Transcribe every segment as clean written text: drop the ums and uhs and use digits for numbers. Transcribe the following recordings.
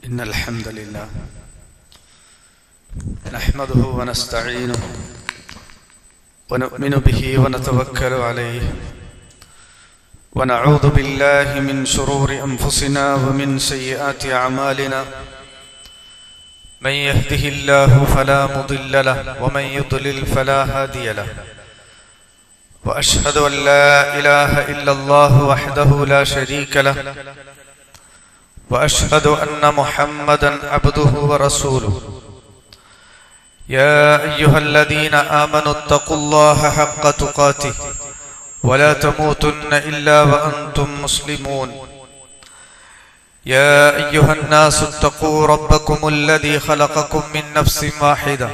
إن الحمد لله نحمده ونستعينه ونؤمن به ونتوكل عليه ونعوذ بالله من شرور أنفسنا ومن سيئات أعمالنا من يهده الله فلا مضل له ومن يضلل فلا هادي له وأشهد أن لا إله إلا الله وحده لا شريك له وأشهد أن محمدا عبده ورسوله يا أيها الذين آمنوا اتقوا الله حق تقاته ولا تموتن إلا وأنتم مسلمون يا أيها الناس اتقوا ربكم الذي خلقكم من نفس واحدة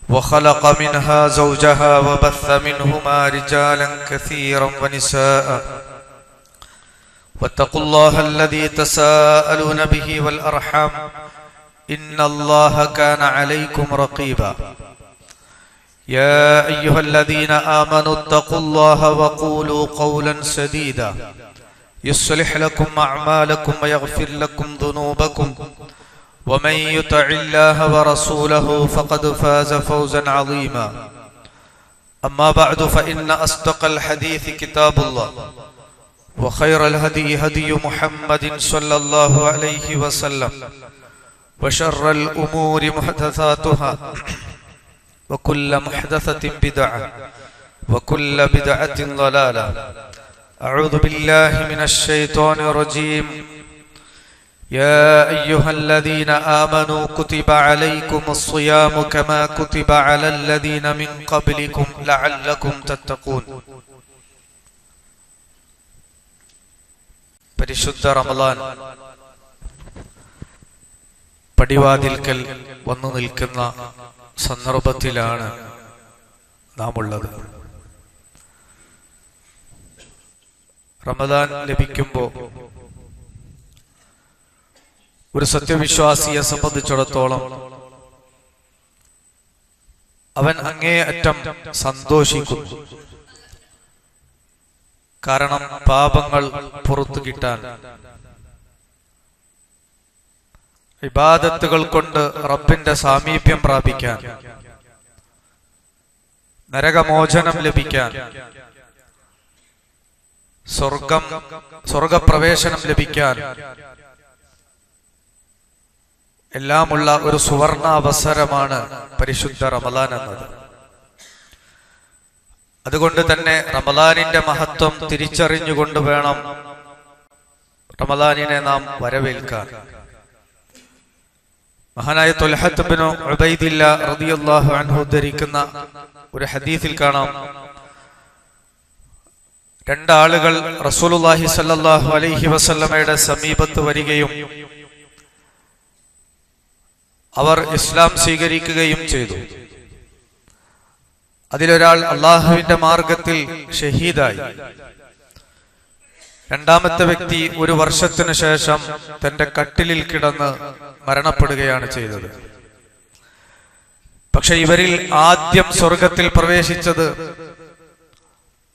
وخلق منها زوجها وبث منهما رجالا كثيرا ونساء واتقوا الله الذي تساءلون به والأرحام إن الله كان عليكم رقيبا يا أيها الذين آمنوا اتقوا الله وقولوا قولا سديدا يصلح لكم أعمالكم ويغفر لكم ذنوبكم ومن يطع الله ورسوله فقد فاز فوزا عظيما أما بعد فإن أصدق الحديث كتاب الله وخير الهدي هدي محمد صلى الله عليه وسلم وشر الأمور محدثاتها وكل محدثة بدعة وكل بدعة ضلالة أعوذ بالله من الشيطان الرجيم يا أيها الذين آمنوا كتب عليكم الصيام كما كتب على الذين من قبلكم لعلكم تتقون. പരിശുദ്ധ റമളാൻ പടിവാതിൽക്കൽ വന്നു നിൽക്കുന്ന സന്ദർഭത്തിലാണ് നാം ഉള്ളത്. റമളാൻ ലഭിക്കുമ്പോൾ ഒരു സത്യവിശ്വാസിയെ സംബന്ധിച്ചിടത്തോളം അവൻ അങ്ങേയറ്റം സന്തോഷിക്കുന്നു. കാരണം പാപങ്ങൾ പുറത്തു കിട്ടാൻ, ഇബാദത്തുകൾ കൊണ്ട് റബ്ബിന്റെ സാമീപ്യം പ്രാപിക്കാൻ, നരകമോചനം ലഭിക്കാൻ, സ്വർഗപ്രവേശനം ലഭിക്കാൻ എല്ലാമുള്ള ഒരു സുവർണ അവസരമാണ് പരിശുദ്ധ റമളാൻ എന്നത്. അതുകൊണ്ട് തന്നെ റമളാനിന്റെ മഹത്വം തിരിച്ചറിഞ്ഞുകൊണ്ട് വേണം റമളാനിനെ നാം വരവേൽക്കാൻ. മഹാനായ ത്വൽഹത്ത് ഇബ്നു ഉബൈദില്ലാ റളിയല്ലാഹു അൻഹു ഉദ്ധരിക്കുന്ന ഒരു ഹദീസിൽ കാണാം, രണ്ടാളുകൾ റസൂലുള്ളാഹി സ്വല്ലല്ലാഹു അലൈഹി വസല്ലമയുടെ സമീപത്ത് വരികയും അവർ ഇസ്ലാം സ്വീകരിക്കുകയും ചെയ്തു. അതിലൊരാൾ അള്ളാഹുവിന്റെ മാർഗത്തിൽ ഷഹീദായി. രണ്ടാമത്തെ വ്യക്തി ഒരു വർഷത്തിനു ശേഷം തന്റെ കട്ടിലിൽ കിടന്ന് മരണപ്പെടുകയാണ് ചെയ്തത്. പക്ഷെ ഇവരിൽ ആദ്യം സ്വർഗത്തിൽ പ്രവേശിച്ചത്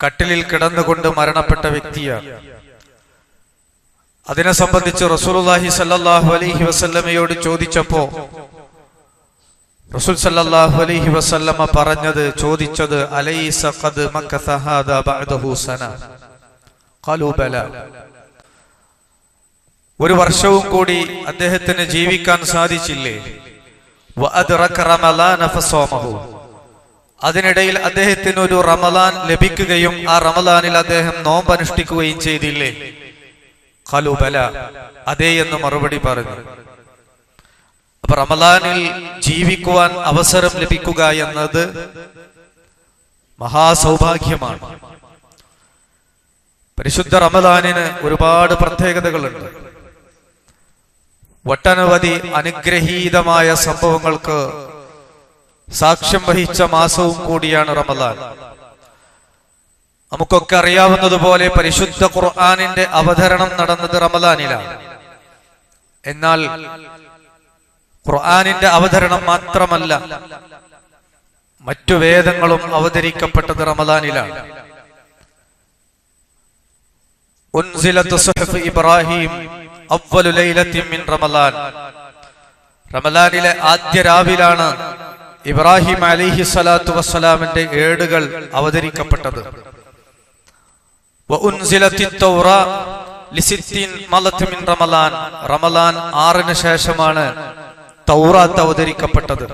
കട്ടിലിൽ കിടന്നുകൊണ്ട് മരണപ്പെട്ട വ്യക്തിയാണ്. അതിനെ സംബന്ധിച്ച് റസൂലുള്ളാഹി സ്വല്ലല്ലാഹു അലൈഹി വസല്ലമയോട് ചോദിച്ചപ്പോ റസൂൽ സല്ലല്ലാഹു അലൈഹി വസല്ലമ ചോദിച്ചത് അലൈസ ഖദ് മക്കസ ഹാദാ ബഅദഹു സന ഖാലൂ ബലാ, ഒരു വർഷവും കൂടി അദ്ദേഹത്തിന് ജീവിക്കാൻ സാധിച്ചില്ലേ? വഅദ്റക റമളാന ഫസോമഹു, അതിനിടയിൽ അദ്ദേഹത്തിന് ഒരു റമളാൻ ലഭിക്കുകയും ആ റമളാനിൽ അദ്ദേഹം നോമ്പ് അനുഷ്ഠിക്കുകയും ചെയ്തില്ലേ? ഖാലൂ ബലാ, അതേ എന്ന് മറുപടി പറഞ്ഞു. അപ്പൊ റമളാനിൽ ജീവിക്കുവാൻ അവസരം ലഭിക്കുക എന്നത് മഹാസൗഭാഗ്യമാണ്. പരിശുദ്ധ റമളാനിന് ഒരുപാട് പ്രത്യേകതകളുണ്ട്. ഒട്ടനവധി അനുഗ്രഹീതമായ സംഭവങ്ങൾക്ക് സാക്ഷ്യം വഹിച്ച മാസവും കൂടിയാണ് റമളാൻ. നമുക്കൊക്കെ അറിയാവുന്നതുപോലെ പരിശുദ്ധ ഖുർആനിന്റെ അവതരണം നടന്നത് റമളാനിലാണ്. എന്നാൽ ഖുർആനിന്റെ അവതരണം മാത്രമല്ല, മറ്റു വേദങ്ങളും അവതരിക്കപ്പെട്ടത് റമളാനിലാണ്. ഉൻസിലത്ത് സുഹഫ് ഇബ്രാഹിം അവ്വലു ലൈലത്തിൻ മിൻ റമളാൻ. റമളാനിലെ ആദ്യ രാവിലാണ് ഇബ്രാഹിം അലൈഹി സ്വലാത്തു വസ്സലാമിന്റെ ഏടുകൾ അവതരിക്കപ്പെട്ടത്. വഉൻസിലത്തിത് തൗറാ ലിസിത്തിൻ മലത്ത് മിൻ റമളാൻ. റമളാൻ 6 ശേഷമാണ് തൗറാത്ത് അവതരിക്കപ്പെട്ടത്.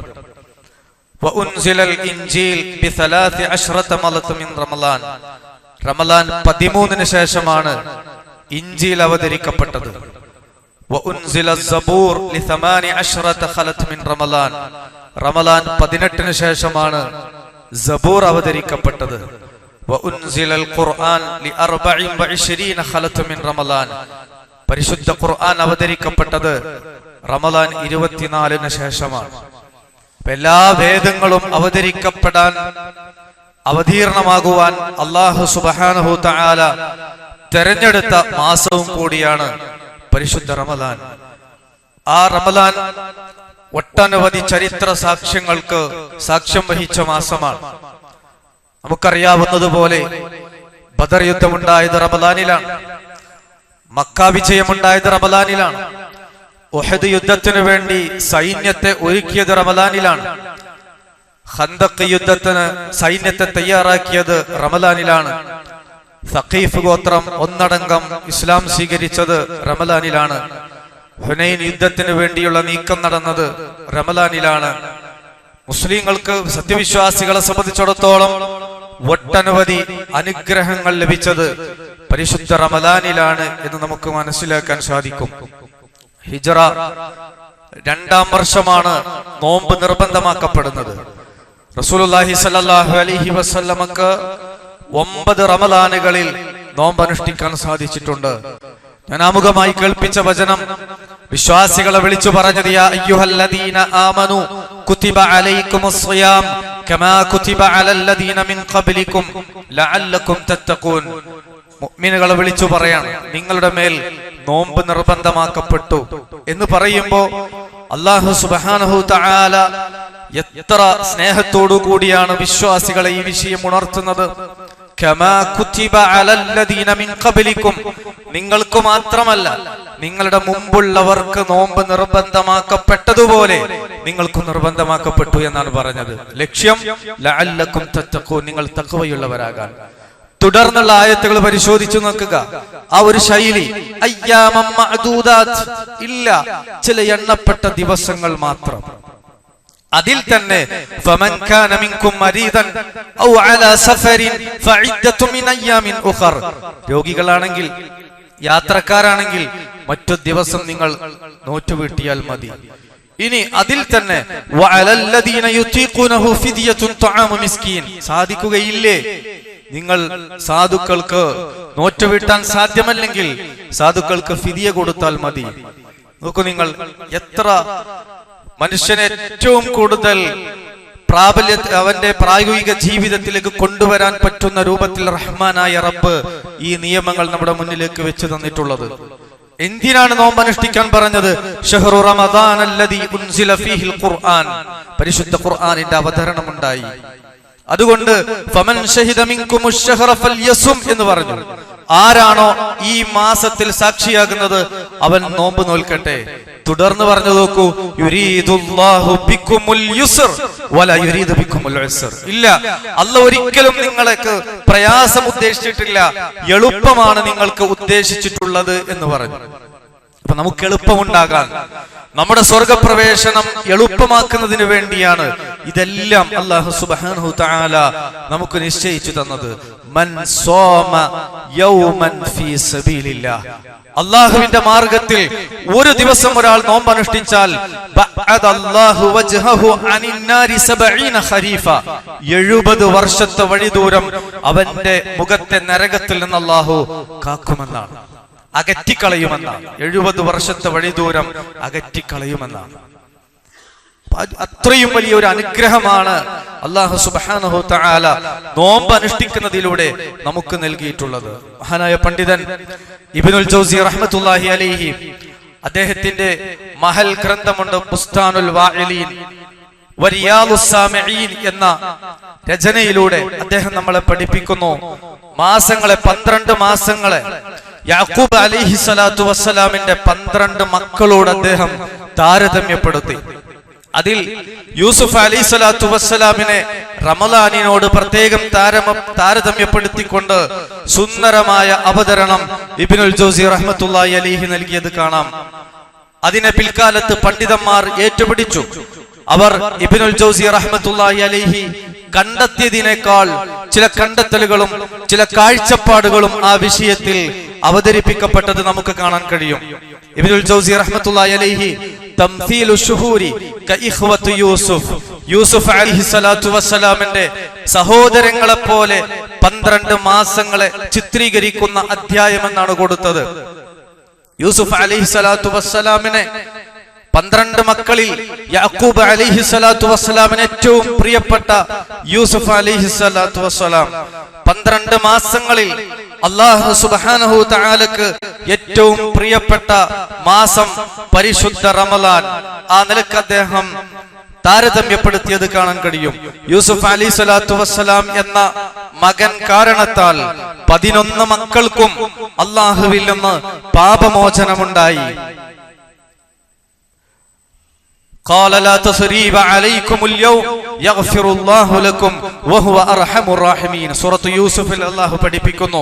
വഉൻസിലൽ ഇൻജീൽ ബി13 മലത്ത് മിൻ റമളാൻ. റമളാൻ 13 ശേഷമാണ് ഇൻജീൽ അവതരിക്കപ്പെട്ടത്. വഉൻസില സബൂർ ലി18 ഖലത്ത് മിൻ റമളാൻ. റമളാൻ 18 ശേഷമാണ് സബൂർ അവതരിക്കപ്പെട്ടത്. വഉൻസിലൽ ഖുർആൻ ലി24 ഖലത്ത് മിൻ റമളാൻ. പരിശുദ്ധ ഖുർആൻ അവതരിക്കപ്പെട്ടത് റമളാൻ 24 ശേഷമാണ്. എല്ലാ വേദങ്ങളും അവതരിക്കപ്പെടാൻ അവതീർണമാകുവാൻ അല്ലാഹു സുബ്ഹാനഹു തആല തെരഞ്ഞെടുത്ത മാസവും കൂടിയാണ് പരിശുദ്ധ റമളാൻ. ആ റമളാൻ ഒട്ടനവധി ചരിത്ര സാക്ഷ്യങ്ങൾക്ക് സാക്ഷ്യം വഹിച്ച മാസമാണ്. നമുക്കറിയാവുന്നതുപോലെ ബദർ യുദ്ധമുണ്ടായത് റമളാനിലാണ്. മക്ക വിജയമുണ്ടായത് റമളാനിലാണ്. ഉഹദ് യുദ്ധത്തിനു വേണ്ടി സൈന്യത്തെ ഒരുക്കിയത് റമളാനിലാണ്. ഖന്തഖ് യുദ്ധത്തിന് സൈന്യത്തെ തയ്യാറാക്കിയത് റമളാനിലാണ്. സഖീഫ് ഗോത്രം ഒന്നടങ്കം ഇസ്ലാം സ്വീകരിച്ചത് റമളാനിലാണ്. ഹുനൈൻ യുദ്ധത്തിന് വേണ്ടിയുള്ള നീക്കം നടന്നത് റമളാനിലാണ്. മുസ്ലിങ്ങൾക്ക്, സത്യവിശ്വാസികളെ സംബന്ധിച്ചിടത്തോളം ഒട്ടനവധി അനുഗ്രഹങ്ങൾ ലഭിച്ചത് പരിശുദ്ധ റമളാനിലാണ് എന്ന് നമുക്ക് മനസ്സിലാക്കാൻ സാധിക്കും. ഹിജ്റ 2-ാം വർഷമാണ് നോമ്പ് നിർബന്ധമാക്കപ്പെടുന്നത്. റസൂലുള്ളാഹി സ്വല്ലല്ലാഹു അലൈഹി വസല്ലമക്ക് 9 റമളാനുകളിൽ നോമ്പ് അനുഷ്ഠിക്കാൻ സാധിച്ചിട്ടുണ്ട്. ഞാൻ ആമുഖമായി കേൾപ്പിച്ച വചനം വിശ്വാസികളെ വിളിച്ചു പറഞ്ഞത് യാ അയ്യുഹല്ലദീന ആമനു കുതിബ അലൈക്കുമുസ് സിയാം കമാ കുതിബ അലല്ലദീന മിൻ ഖബ്ലിക്കും ലഅല്ലക്കും തത്തഖൂൻ. മുഅ്മിനുകളെ വിളിച്ചു പറയാണ്, നിങ്ങളുടെ മേൽ നോമ്പ് നിർബന്ധമാക്കപ്പെട്ടു എന്ന് പറയുമ്പോൾ അല്ലാഹു സുബ്ഹാനഹു തആല എത്ര സ്നേഹത്തോടു കൂടിയാണ് വിശ്വാസികളെ ഈ വിഷയം ഉണർത്തുന്നത്. കമാ കുതിബ അലല്ലദീന മിൻ ഖബ്ലിക്കും, നിങ്ങൾക്ക് മാത്രമല്ല നിങ്ങളുടെ മുമ്പുള്ളവർക്ക് നോമ്പ് നിർബന്ധമാക്കപ്പെട്ടതുപോലെ നിങ്ങൾക്കും നിർബന്ധമാക്കപ്പെട്ടു എന്നാണ് പറഞ്ഞത്. ലക്ഷ്യം ലഅല്ലക്കും തത്തഖൂൻ, നിങ്ങൾ തഖ്വയുള്ളവരാകാൻ. തുടർന്നുള്ള ആയത്തുകൾ പരിശോധിച്ചു നോക്കുക. ആ ഒരു ശൈലി അയ്യാമം മഅദൂദാത്ത് ഇല്ല, ചില എണ്ണപ്പെട്ട ദിവസങ്ങൾ മാത്രം. അതിൽ തന്നെ ഫമൻ കാന മിൻകും മരീദൻ ഔ അലാ സഫരിൻ ഫഇദ്ദതു മിൻ അയ്യാമിൻ ഉഖർ. രോഗികളാണെങ്കിൽ, യാത്രക്കാരാണെങ്കിൽ മറ്റു ദിവസം നിങ്ങൾ നോറ്റുവീട്ടിയാൽ മതി. ഇനി അതിൽ തന്നെ വഅലല്ലദീന യുതീഖൂനഹു ഫിദിയത്തുൻ തുആമു മിസ്കീൻ. സാധിക്കുകയില്ലേ നിങ്ങൾ സാധുക്കൾക്ക് നോറ്റുവീട്ടാൻ സാധ്യമല്ലെങ്കിൽ സാധുക്കൾക്ക് ഫിദിയ കൊടുത്താൽ മതി. നോക്കൂ, നിങ്ങൾ എത്ര മനുഷ്യനെ ഏറ്റവും കൂടുതൽ അവന്റെ പ്രായോഗിക ജീവിതത്തിലേക്ക് കൊണ്ടുവരാൻ പറ്റുന്ന രൂപത്തിൽ റഹ്മാനായ റബ്ബ് ഈ നിയമങ്ങൾ നമ്മുടെ മുന്നിലേക്ക് വെച്ച് തന്നിട്ടുള്ളത്. എന്തിനാണ് നോമ്പ് അനുഷ്ഠിക്കാൻ പറഞ്ഞത്? ശഹ്റു റമദാൻ അല്ലദീ ഉൻസില ഫീഹിൽ ഖുർആൻ. പരിശുദ്ധ ഖുർആനിന്റെ അവതരണം ഉണ്ടായി. അതുകൊണ്ട് ഫമൻ ശഹിദ മിൻകുമുശ് ശഹ്റ ഫൽയസും എന്ന് പറഞ്ഞു. ആരാണോ ഈ മാസത്തിൽ സാക്ഷിയാകുന്നത് അവൻ നോമ്പ് നോൽക്കട്ടെ. തുടർന്ന് പറഞ്ഞു നോക്കൂ, യുരീദുല്ലാഹു ബിക്കുമുൽ യുസ്ർ വലാ യുരീദു ബിക്കുമുൽ ഉസ്ർ. ഇല്ല, അല്ലാഹു ഒരിക്കലും നിങ്ങൾക്ക് പ്രയാസം ഉദ്ദേശിച്ചിട്ടില്ല, എളുപ്പമാണ് നിങ്ങൾക്ക് ഉദ്ദേശിച്ചിട്ടുള്ളത് എന്ന് പറഞ്ഞു. അപ്പൊ നമുക്ക് എളുപ്പമുണ്ടാകാൻ, നമ്മുടെ സ്വർഗപ്രവേശനം എളുപ്പമാക്കുന്നതിന് വേണ്ടിയാണ് ഇതെല്ലാം അല്ലാഹു സുബ്ഹാനഹു തആല നമുക്ക് നിശ്ചയിച്ചു തന്നത്. മൻ സോമ യൗമൻ ഫീ സബീലില്ലാഹ്, അല്ലാഹുവിന്റെ മാർഗത്തിൽ ഒരു ദിവസം ഒരാൾ നോമ്പ് അനുഷ്ഠിച്ചാൽ 70 വർഷത്തെ വഴിദൂരം അവന്റെ മുഖത്തെ നരകത്തിൽ നിന്ന് അല്ലാഹു കാക്കുമെന്നാണ്, അകറ്റിക്കളയുമെന്നാണ്. 70 വർഷത്തെ വഴിദൂരം അകറ്റിക്കളയുമെന്നാണ്. അത്രയും വലിയ ഒരു അനുഗ്രഹമാണ് അല്ലാഹു സുബ്ഹാനഹു തആല നോമ്പ് അനുഷ്ഠിക്കുന്നതിലൂടെ നമുക്ക് നൽകിയിട്ടുള്ളത്. മഹാനായ പണ്ഡിതൻ ഇബ്നുൽ ജൗസി റഹ്മത്തുള്ളാഹി അലൈഹി, അദ്ദേഹത്തിന്റെ മഹൽ ഗ്രന്ഥമുണ്ട് ബുസ്താനുൽ വാഇലീൻ വരിയാദുസ് സാമിഈൻ എന്ന രചനയിലൂടെ അദ്ദേഹം നമ്മളെ പഠിപ്പിക്കുന്നു, മാസങ്ങളെ 12 മാസങ്ങളെ യാക്കൂബ് അലൈഹിസ്സലാത്തു വസ്സലാമിന്റെ 12 മക്കളോട് അദ്ദേഹം താരതമ്യപ്പെടുത്തി. അതിൽ യൂസുഫ് അലൈഹിസ്സലാത്തു വസ്സലാമിനെ റമളാനിനോട് പ്രത്യേകം താരതമ്യപ്പെടുത്തിക്കൊണ്ട് സുന്ദരമായ അവതരണം ഇബ്നുൽ ജൗസി റഹ്മത്തുള്ളാഹി അലൈഹി നൽകിയത് കാണാം. അതിനെ പിൽക്കാലത്ത് പണ്ഡിതന്മാർ ഏറ്റുപിടിച്ചു. അവർ ഇബ്നുൽ ജൗസി റഹ്മത്തുള്ളാഹി അലൈഹി കണ്ടെത്തിയതിനേക്കാൾ ചില കണ്ടെത്തലുകളും ചില കാഴ്ചപ്പാടുകളും ആ വിഷയത്തിൽ അവതരിപ്പിക്കപ്പെട്ടത് നമുക്ക് കാണാൻ കഴിയും. ഇബ്നുൽ ജൗസി റഹ്മത്തുള്ളാഹി അലൈഹി തംസീലു ശുഹൂരി കഇഖ്വത്തു യൂസുഫ് അലൈഹിസ്സലാത്തു വസ്സലാമിന്റെ സഹോദരങ്ങളെ പോലെ 12 മാസങ്ങളെ ചിത്രീകരിക്കുന്ന അധ്യായം എന്നാണ് കൊടുത്തത്. യൂസുഫ് അലൈഹിസ്സലാത്തു വസ്സലാമിനെ 12 മക്കളിൽ യാക്കൂബ് അലൈഹിസ്സലാത്തു വസ്സലാമിന് ഏറ്റവും പ്രിയപ്പെട്ട യൂസുഫ് അലൈഹിസ്സലാത്തു വസ്സലാം 12 മാസങ്ങളിൽ അല്ലാഹു സുബ്ഹാനഹു തആലക്ക് ഏറ്റവും പ്രിയപ്പെട്ട മാസം പരിശുദ്ധ റമളാൻ. ആ നിലക്ക് അദ്ദേഹം താരതമ്യപ്പെടുത്തിയത് കാണാൻ കഴിയും. യൂസുഫ് അലൈഹിസ്സലാത്തു വസ്സലാം എന്ന മകൻ കാരണത്താൽ 11 മക്കൾക്കും അല്ലാഹുവിൽ നിന്ന് പാപമോചനമുണ്ടായി. قال لا تثريب عليكم اليوم يغفر الله لكم وهو ارحم الراحمين. സൂറത്ത് യൂസുഫിൽ അല്ലാഹു പഠിപ്പിക്കുന്നു,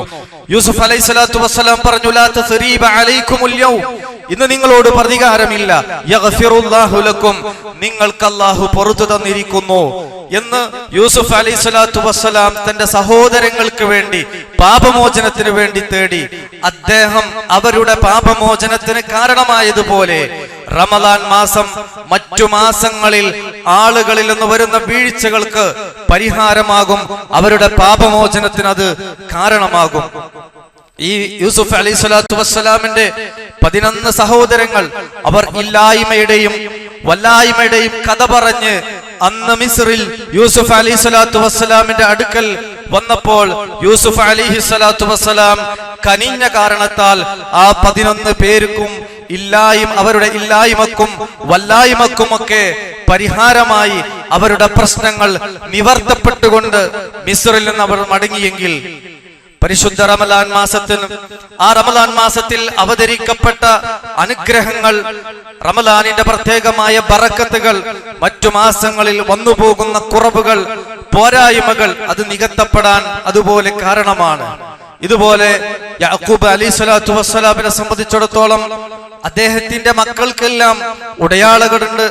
യൂസുഫ് അലൈഹിസ്സലാത്തു വസ്സലാം പറഞ്ഞു, ലാ തസ്രീബ അലൈക്കുമുൽ യൗം, ഇന്ന് നിങ്ങളോട് പ്രതികാരമില്ല, യഗ്ഫിറുല്ലാഹു ലക്കും, നിങ്ങൾക്ക് അല്ലാഹു പുറത്തു തന്നിരിക്കുന്നു എന്ന് യൂസുഫ് അലൈഹിസ്സലാത്തു വസ്സലാം തന്റെ സഹോദരങ്ങൾക്ക് വേണ്ടി പാപമോചനത്തിന് വേണ്ടി തേടി. അദ്ദേഹം അവരുടെ പാപമോചനത്തിന് കാരണമായതുപോലെ റമളാൻ മാസം മറ്റു മാസങ്ങളിൽ ആളുകളിൽ നിന്ന് വരുന്ന വീഴ്ചകൾക്ക് പരിഹാരമാകും, അവരുടെ പാപമോചനത്തിന് അത് കാരണമാകും. ഈ യൂസുഫ് അലൈഹിസ്സലാത്തു വസ്സലാമിന്റെ 11 സഹോദരങ്ങൾ അവർ ഇല്ലായ്മയുടെയും വല്ലായ്മയുടെയും കഥ പറഞ്ഞ് അന്ന് മിസ്റിൽ യൂസുഫ് അലൈഹിസ്സലാത്തു വസ്സലാമിന്റെ അടുക്കൽ വന്നപ്പോൾ യൂസുഫ് അലൈഹിസ്സലാത്തു വസ്സലാം കനിഞ്ഞ കാരണത്താൽ ആ 11 പേർക്കും അവരുടെ ഇല്ലായ്മക്കും വല്ലായ്മക്കുമൊക്കെ പരിഹാരമായി അവരുടെ പ്രശ്നങ്ങൾ നിവർത്തപ്പെട്ടുകൊണ്ട് മിസ്റിൽ നിന്ന് അവർ മടങ്ങിയെങ്കിൽ പരിശുദ്ധ റമളാൻ മാസത്തിൽ അവതരിക്കപ്പെട്ട അനുഗ്രഹങ്ങൾ, റമളാനിന്റെ പ്രത്യേകമായ ബറക്കത്തുകൾ, മറ്റു മാസങ്ങളിൽ വന്നുപോകുന്ന കുറവുകൾ, പോരായ്മകൾ അത് നികത്തപ്പെടാൻ അതുപോലെ കാരണമാണ്. ഇതുപോലെ യാക്കൂബ് അലൈഹിസ്സലാത്തു വസ്സലാമിനെ സംബന്ധിച്ചിടത്തോളം അദ്ദേഹത്തിന്റെ മക്കൾക്കെല്ലാം ഉടയാളകളുണ്ട്,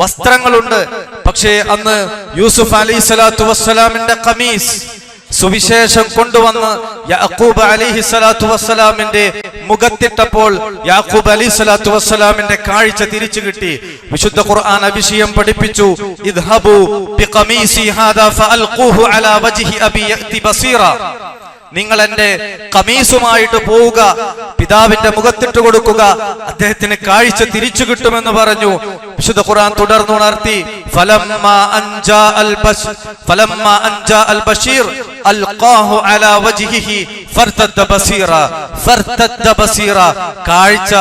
വസ്ത്രങ്ങളുണ്ട്. പക്ഷേ അന്ന് യൂസുഫ് അലൈഹിസ്സലാത്തു വസ്സലാമിന്റെ ഖമീസ് സുവിശേഷം കൊണ്ടുവന്ന് യാക്കൂബ് അലൈഹിസ്സലാത്തു വസ്സലാമിന്റെ മുഖത്തിട്ടപ്പോൾ യാക്കൂബ് അലൈഹിസ്സലാത്തു വസ്സലാമിന്റെ കാഴ്ച തിരിച്ചു കിട്ടി. വിശുദ്ധ ഖുർആൻ വിഷയം പഠിപ്പിച്ചു, ഇദ്ഹബു ബിഖമീസി ഹാദാ ഫഅൽഖൂഹു അലാ വജ്ഹി അബി യഅതി ബസീറ, നിങ്ങൾ എന്റെ ഖമീസുമായിട്ട് പോവുക, പിതാവിന്റെ മുഖത്തിട്ട് കൊടുക്കുക, അദ്ദേഹത്തിന് കാഴ്ച തിരിച്ചു കിട്ടുമെന്ന് പറഞ്ഞു. വിശുദ്ധ ഖുർആൻ തുടർന്ന് ഉണർത്തി, ഫലമ്മാ അൻജാ അൽ ബശീർ അൽഖാഹു അലാ വജ്ഹിഹി ഫർതദ്ദ ബസീറ, കാഴ്ച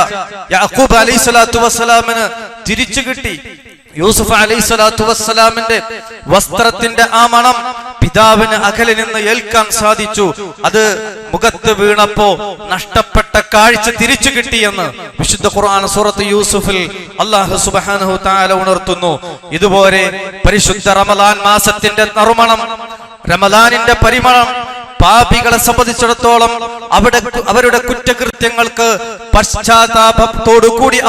യാക്കൂബ് അലൈഹിസ്സലാത്തു വസ്സലാമിന് തിരിച്ചു കിട്ടി. യൂസുഫ് അലൈഹിസ്സലാത്തു വസ്സലാമിന്റെ വസ്ത്രത്തിന്റെ ആ മണം പിതാവിന് അകലെ നിന്ന് ഏൽക്കാൻ സാധിച്ചു. അത് മുഖത്ത് വീണപ്പോ നഷ്ടപ്പെട്ട കാഴ്ച തിരിച്ചു കിട്ടിയെന്ന് വിശുദ്ധ ഖുർആൻ സൂറത്ത് യൂസുഫിൽ അല്ലാഹു സുബ്ഹാനഹു തആല ഉണർത്തുന്നു. ഇതുപോലെ പരിശുദ്ധ റമളാൻ മാസത്തിന്റെ നറുമണം, റമളാനിന്റെ പരിമളം പാപികളെ സംബന്ധിച്ചിടത്തോളം അവരുടെ കുറ്റകൃത്യങ്ങൾക്ക് പശ്ചാത്താപത്തോടുകൂടി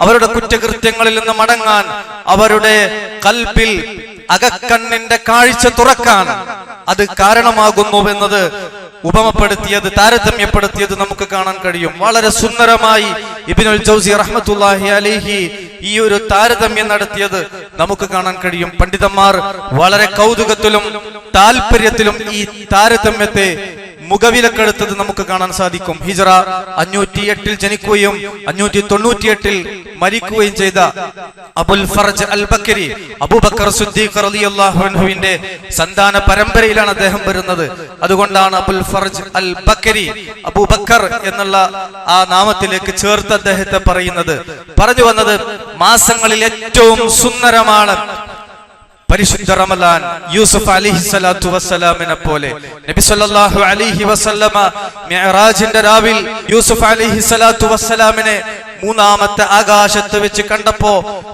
അവരുടെ കുറ്റകൃത്യങ്ങളിൽ നിന്ന് മടങ്ങാൻ, അവരുടെ കൽബിൽ അകക്കണ്ണിന്റെ കാഴ്ച തുറക്കാൻ അത് കാരണമാകുന്നുവെന്നത് താരതമ്യപ്പെടുത്തിയത് നമുക്ക് കാണാൻ കഴിയും. വളരെ സുന്ദരമായി ഇബ്നുൽ ജൗസി റഹ്മത്തുള്ളാഹി അലൈഹി ഈ ഒരു താരതമ്യം നടത്തിയത് നമുക്ക് കാണാൻ കഴിയും. പണ്ഡിതന്മാർ വളരെ കൗതുകത്തിലും താല്പര്യത്തിലും ഈ താരതമ്യത്തെ മുഖവിലക്കെടുത്തത് നമുക്ക് കാണാൻ സാധിക്കും. ഹിജ്റ 508 ജനിക്കുകയും 598 മരിക്കുകയും ചെയ്ത അബുൽ ഫർജ് അൽ ബക്കരി, അബൂബക്കർ സിദ്ദീഖ് റളിയല്ലാഹു അൻഹുവിന്റെ സന്താന പരമ്പരയിലാണ് അദ്ദേഹം വരുന്നത്. അതുകൊണ്ടാണ് അബുൽ ഫർജ് അൽ ബക്കരി, അബൂബക്കർ എന്നുള്ള ആ നാമത്തിലേക്ക് ചേർത്ത് അദ്ദേഹത്തെ പറഞ്ഞു വന്നത്. മാസങ്ങളിൽ ഏറ്റവും സുന്ദരമാണ് പരിശുദ്ധ റമളാൻ യൂസുഫ് അലൈഹിസ്സലാത്തു വസ്സലാമിനെ പോലെ നബി സല്ലല്ലാഹു അലൈഹി വസല്ലമ മിഅ്റാജിന്റെ രാവിൽ യൂസുഫ് അലൈഹിസ്സലാത്തു വസ്സലാമിനെ മൂന്നാമത്തെ ആകാശത്ത് വെച്ച് കണ്ടപ്പോ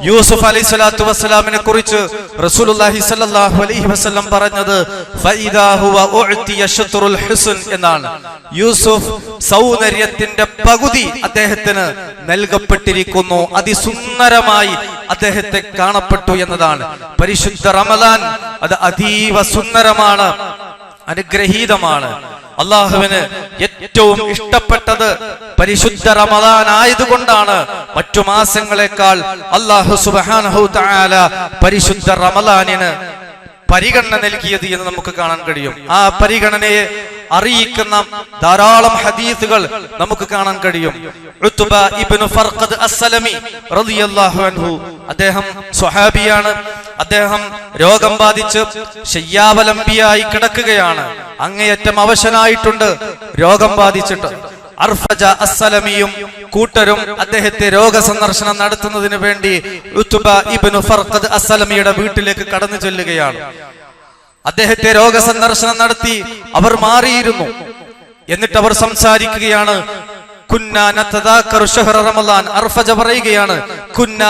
യൂസുഫ് അലൈഹിസ്സലാത്തു വസ്സലാമിനെ കുറിച്ച് റസൂലുള്ളാഹി സ്വല്ലല്ലാഹു അലൈഹി വസല്ലം പറഞ്ഞത് ഫഇദാ ഹുവ ഉഅതിയ ശത്റുൽ ഹുസ്ൻ എന്നാണ്. യൂസുഫ് സൗന്ദര്യത്തിന്റെ പകുതി അദ്ദേഹത്തിന് നൽകപ്പെട്ടിരിക്കുന്നു, അതിസുന്ദരമായി അദ്ദേഹത്തെ കാണപ്പെട്ടു എന്നതാണ്. പരിശുദ്ധ റമളാൻ അത് അതീവ സുന്ദരമാണ്, അനുഗ്രഹീതമാണ്. അള്ളാഹുവിന് ഏറ്റവും ഇഷ്ടപ്പെട്ടത് പരിശുദ്ധ റമളാൻ ആയതുകൊണ്ടാണ് മറ്റു മാസങ്ങളെക്കാൾ അല്ലാഹു സുബ്ഹാനഹു തആല പരിശുദ്ധ റമളാനിന് പരിഗണന നൽകിയത് എന്ന് നമുക്ക് കാണാൻ കഴിയും. ആ പരിഗണനയെ അറിയിക്കുന്ന ധാരാളം ഹദീസുകൾ നമുക്ക് കാണാൻ കഴിയും. ഉത്ബ ഇബ്നു ഫർഖദ് അസ്സലമി റളിയല്ലാഹു അൻഹു, അദ്ദേഹം സ്വഹാബിയാണ്. അദ്ദേഹം രോഗം ബാധിച്ച് ശയ്യാവലംബിയായി കിടക്കുകയാണ്. അങ്ങേയറ്റം അവശനായിട്ടുണ്ട് രോഗം ബാധിച്ചിട്ട്. അർഫജ അസ്സലമിയും കൂട്ടരും അദ്ദേഹത്തെ രോഗസന്ദർശനം നടത്തുന്നതിന് വേണ്ടി ഉത്ബ ഇബ്നു ഫർഖദ് അസ്സലമിയുടെ വീട്ടിലേക്ക് കടന്നു ചെല്ലുകയാണ്. അദ്ദേഹത്തെ രോഗസന്ദർശനം നടത്തി അവർ മാറിയിരുന്നു. എന്നിട്ട് അവർ സംസാരിക്കുകയാണ്. കുന്ന നതദാക്കറു ശഹ്റ റമളാൻ. അർഫജ പറയുകയാണ്, കുന്ന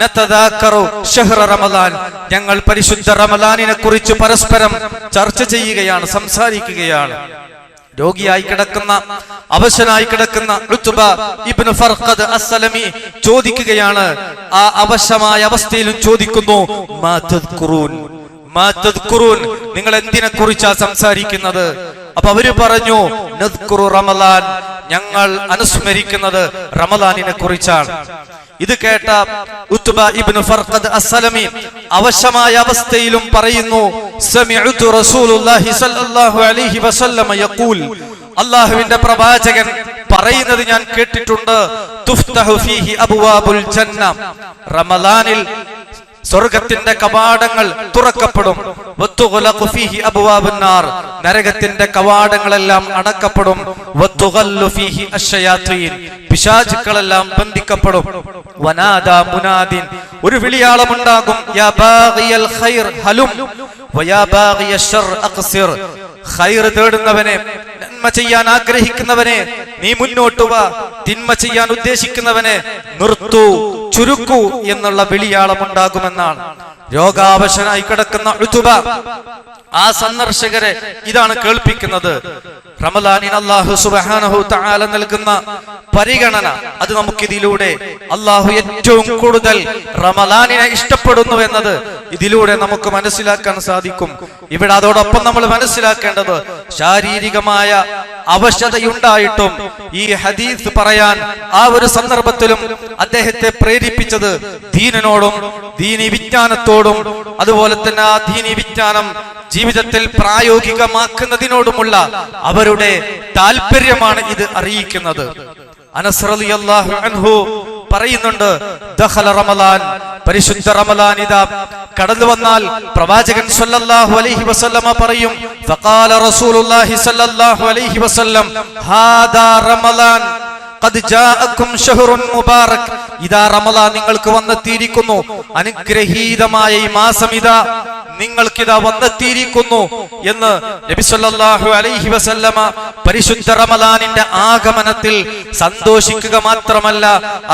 നതദാക്കറു ശഹ്റ റമളാൻ, ഞങ്ങൾ പരിശുദ്ധ റമളാനിനെ കുറിച്ച് പരസ്പരം ചർച്ച ചെയ്യുകയാണ്, സംസാരിക്കുകയാണ്. രോഗിയായി കിടക്കുന്ന, അവശനായി കിടക്കുന്ന ഉത്ബ ഇബ്നു ഫർഖദ് അസ്സലമി ചോദിക്കുകയാണ്. ആ അവശമായ അവസ്ഥയിലും ചോദിക്കുന്നു, മാ തദ്കുറൂൻ, മാ തദ്കുറൂൻ, നിങ്ങൾ എന്തിനെ കുറിച്ചാ സംസാരിക്കുന്നത്? അപ്പൊ അവര് പറഞ്ഞു, നദ്കുറു റമളാൻ, ഞങ്ങൾ അനുസ്മരിക്കുന്നത് റമളാനിനെ കുറിച്ചാണ്. ഇത് കേട്ട ഉത്ബ ഇബ്നു ഫർഖദ് അസ്സലമി അവശമായ അവസ്ഥയിലും പറയുന്നു, സമിഅതു റസൂലുള്ളാഹി സ്വല്ലല്ലാഹു അലൈഹി വസല്ലം യഖൂൽ, അല്ലാഹുവിന്റെ പ്രവാചകൻ പറയുന്നത് ഞാൻ കേട്ടിട്ടുണ്ട്, തുഫ്തഹു ഫീഹി അബ്വാബുൽ ജന്ന, റമളാനിൽ സ്വർഗത്തിന്റെ കവാടങ്ങൾ തുറക്കപ്പെടും, വത്തുഗ്ലഖു ഫീഹി അബ്വാബുൻ നാർ, നരകത്തിന്റെ കവാടങ്ങളെല്ലാം അടക്കപ്പെടും, വത്തുഗല്ലു ഫീഹി അശ്ശയാതീൻ, പിശാചുക്കളെല്ലാം ബന്ധിക്കപ്പെടും. വനാദാ മുനാദിൻ, ഒരു വിളിയാളമുണ്ടാകും, യാ ബാഗിയൽ ഖൈർ ഹലും വയാ ബാഗിയശ് ശർ അഖ്സിർ, ഖൈർ തേടുന്നവനെ, നന്മ ചെയ്യാൻ ആഗ്രഹിക്കുന്നവനെ നീ മുന്നോട്ട് വാ, തിന്മ ചെയ്യാൻ ഉദ്ദേശിക്കുന്നവനെ നിർത്തൂ, ചുരുക്കൂ എന്നുള്ള വിളിയാളമുണ്ടാകുമെന്നാണ്. രോഗാവശനായി കിടക്കുന്ന ഉത്ബ ആ സന്ദർശകരെ ഇതാണ് കേൾപ്പിക്കുന്നത്. റമളാനിന് അല്ലാഹു സുബ്ഹാനഹു തആല നൽകുന്ന പരിഗണന, അത് നമുക്കിതിലൂടെ അല്ലാഹു ഏറ്റവും കൂടുതൽ റമളാനിനെ ഇഷ്ടപ്പെടുന്നു എന്നത് ഇതിലൂടെ നമുക്ക് മനസ്സിലാക്കാൻ സാധിക്കും. ഇവിടെ അതോടൊപ്പം നമ്മൾ മനസ്സിലാക്കേണ്ടത്, ശാരീരികമായ അവശതയുണ്ടായിട്ടും ഈ ഹദീസ് പറയാൻ ആ ഒരു സന്ദർഭത്തിലും അദ്ദേഹത്തെ പ്രേരിപ്പിച്ചത് ദീനിനോടും ദീനി വിജ്ഞാനത്തോടും അതുപോലെ തന്നെ ആ ദീനി വിജ്ഞാനം ജീവിതത്തിൽ പ്രായോഗികമാക്കുന്നതിനോടുമുള്ള അവരുടെ താല്പര്യമാണ് ഇത് അറിയിക്കുന്നത്. അനസ് റളിയല്ലാഹു അൻഹു പറയുന്നുണ്ട്, ദഖല റമളാൻ, പരിശുദ്ധ റമളാൻ ഇദാ കടന്നു വന്നാൽ പ്രവാചകൻ സല്ലല്ലാഹു അലൈഹി വസല്ലമ പറയും, ഫഖാല റസൂലുള്ളാഹി സല്ലല്ലാഹു അലൈഹി വസല്ലം, ഹാദാ റമളാൻ ഖദ് ജാഅകും ശഹ്റുൻ മുബാറക്, ഇദാ റമളാൻ നിങ്ങൾക്ക് വന്നെത്തിയിരിക്കുന്നു, അനുഗ്രഹീതമായ ഈ മാസം ഇതാ നിങ്ങൾക്കിതാ വന്നെത്തിയിരിക്കുന്നു എന്ന് നബി സല്ലല്ലാഹു അലൈഹി വസല്ലമ പരിശുദ്ധ റമളാനിന്റെ ആഗമനത്തിൽ സന്തോഷിക്കുക മാത്രമല്ല,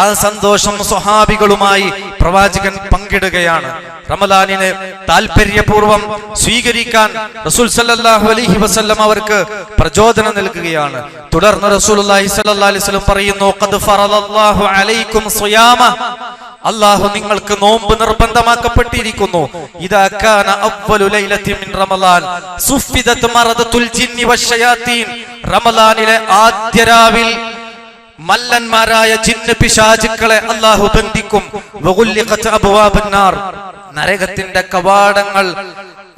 ആ സന്തോഷം സ്വഹാബികളുമായി പ്രവാചകൻ പങ്കിടുകയാണ്. റമളാനിനെ താല്പര്യപൂർവ്വം സ്വീകരിക്കാൻ റസൂൽ സല്ലല്ലാഹു അലൈഹി വസല്ലം അവർക്ക് പ്രചോദനം നൽകുകയാണ്. തുടർന്ന് റസൂലുള്ളാഹി സ്വല്ലല്ലാഹു അലൈഹി വസല്ലം പറയുന്നു, ഖദ് ഫറളല്ലാഹു അലൈക്കും സിയാമ, അല്ലാഹു നിങ്ങൾക്ക് നോമ്പ് നിർബന്ധമാക്കപ്പെട്ടിരിക്കുന്നു. ഇദാ കാന അവ്വലു ലൈലത്തി മിൻ റമളാൻ സുഫിദത് മറദത്തുൽ ജിന്നി വശയാതീൻ, റമളാനിലെ ആദ്യ രാവിൽ മല്ലന്മാരായ ജിന്ന് പിശാചുക്കളെ അല്ലാഹു ബന്ധിക്കും. വഗുല്ലിഖത് അബ്വാബുൻ നാർ, നരകത്തിന്റെ കവാടങ്ങൾ